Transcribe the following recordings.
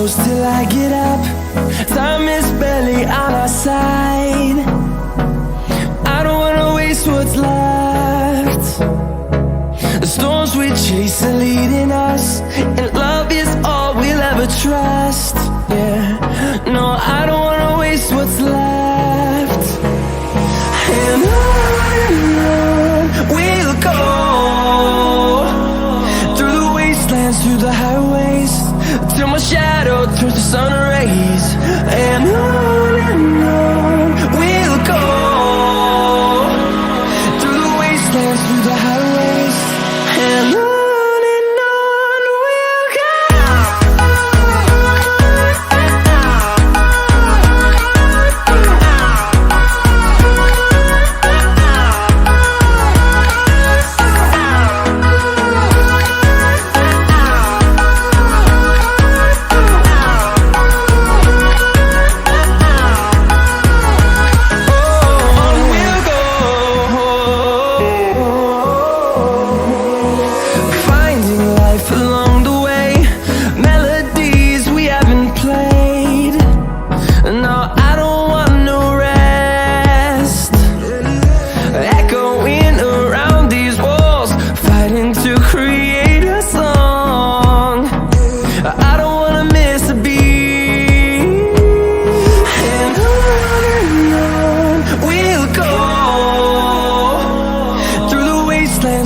close till I get up. Time is barely on our side. I don't wanna waste what's left. The storms we chase are leading us, and love is all we'll ever trust. Yeah, no, I don't wanna waste what's left. And on we'll go, through the wastelands, through the highways, till my shadow turns to sun rays. And on we'll go, through the wastelands, through the highways, and on we'll go.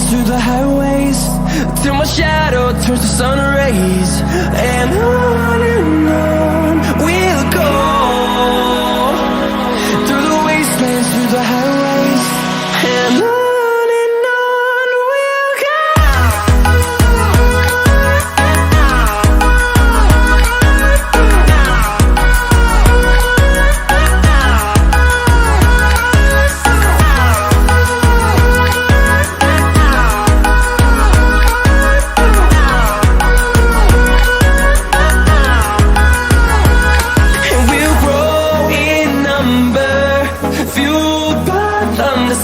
Through the highways, till my shadow turns to sun rays. And on we'll go, through the wastelands, through the highways, and on we'll go.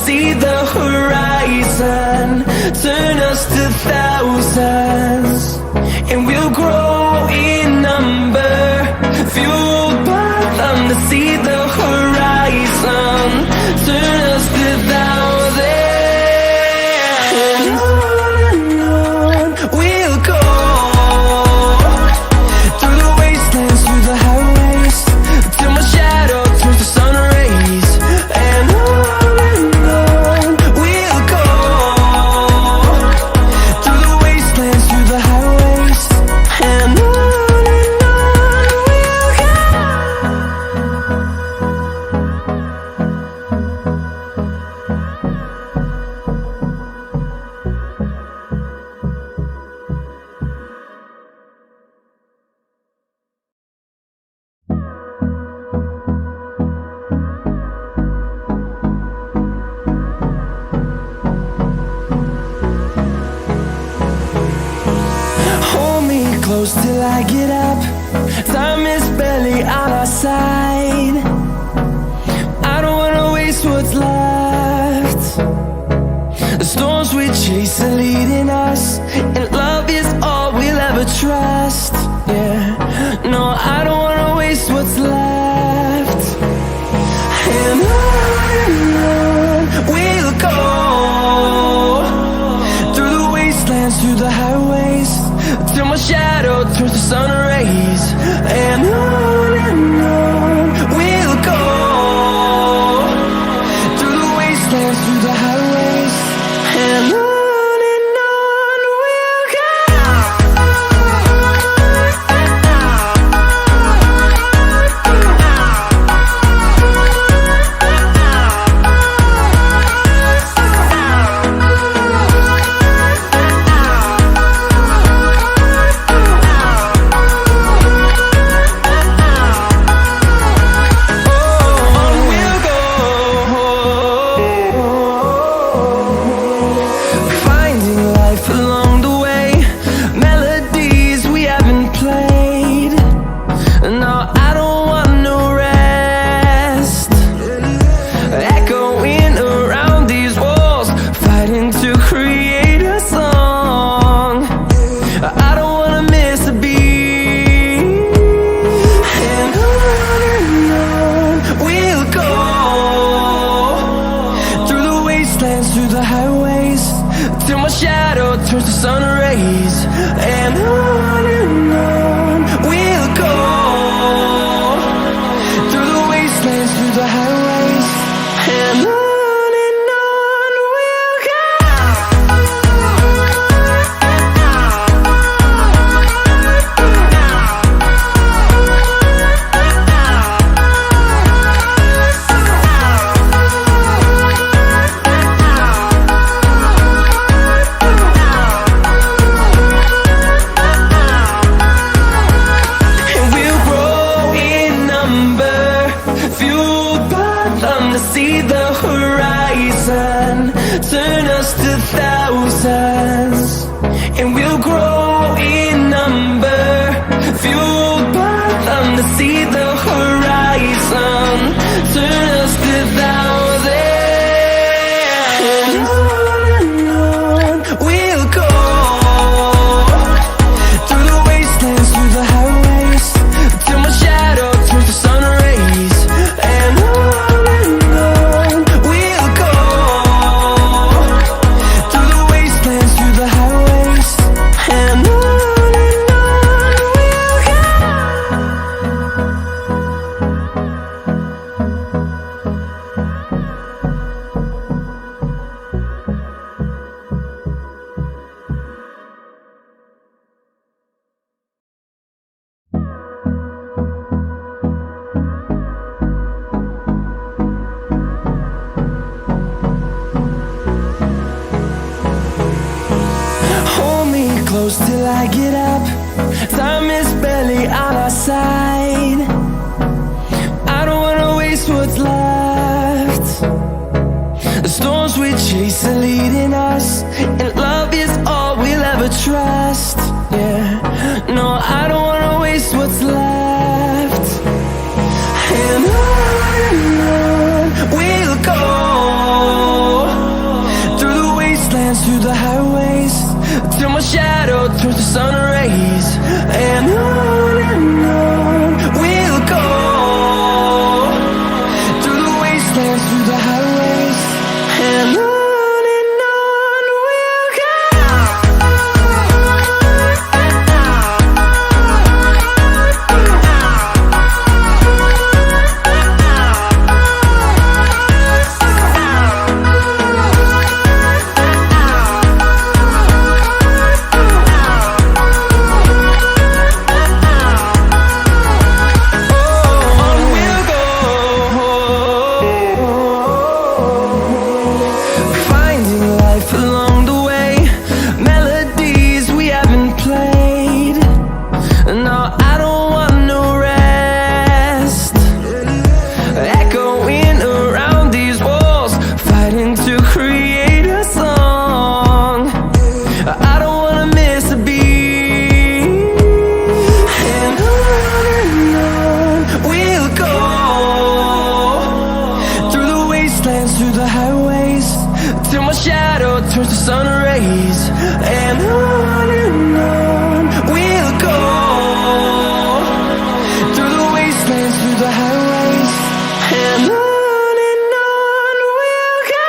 See the horizon turn us to thousands, and we'll grow in number, fueled by them to see the horizon turn us to thousands. And on we'll go, through the wastelands, through the highways, till my shadow turns to sun rays. And close till I get up. Time is barely on our side. I don't wanna waste what's left. The storms we chase are leading us, and love is all we'll ever trust. Yeah, no, I don't wanna waste what's left. And on we'll go, through the wastelands, through the highways, till my shadow turns to sun rays. And on we'll go, through the wastelands, through the highways, and on we'll go. turn us to thousands, and we'll grow in number, fueled by them to see the horizon, turn us to thousands, and on we'll go, through the wastelands, through the highways, till my shadow turns to sun rays, and on we'll go, through the wastelands, through the highways, and on we'll go. Hold me close till I get up. Time is barely on our side. I don't wanna waste what's left. The storms we chase are leading us, and love is all we'll ever trust. Yeah, no, I don't wanna waste what's left. And on we'll go, through the wastelands, through the highways, till my shadow turns to sun rays, and on we'll go, through the wastelands, through the highways, and on we'll go. Finding life along the way, melodies we haven't played. No, I don't want no rest. Echoing around these walls, fighting to create a song. I don't wanna miss a beat. And on we'll go, through the wastelands, through the highways, till my shadow turns to sun rays, and on we'll go, through the wastelands, through the highways, and on we'll go.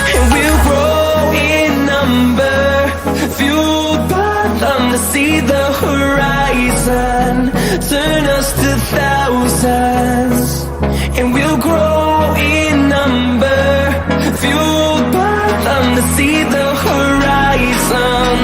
And we'll grow in number, fueled by them to see the horizon, turn us to thousands, and we'll grow in number, fueled by them to see the horizon,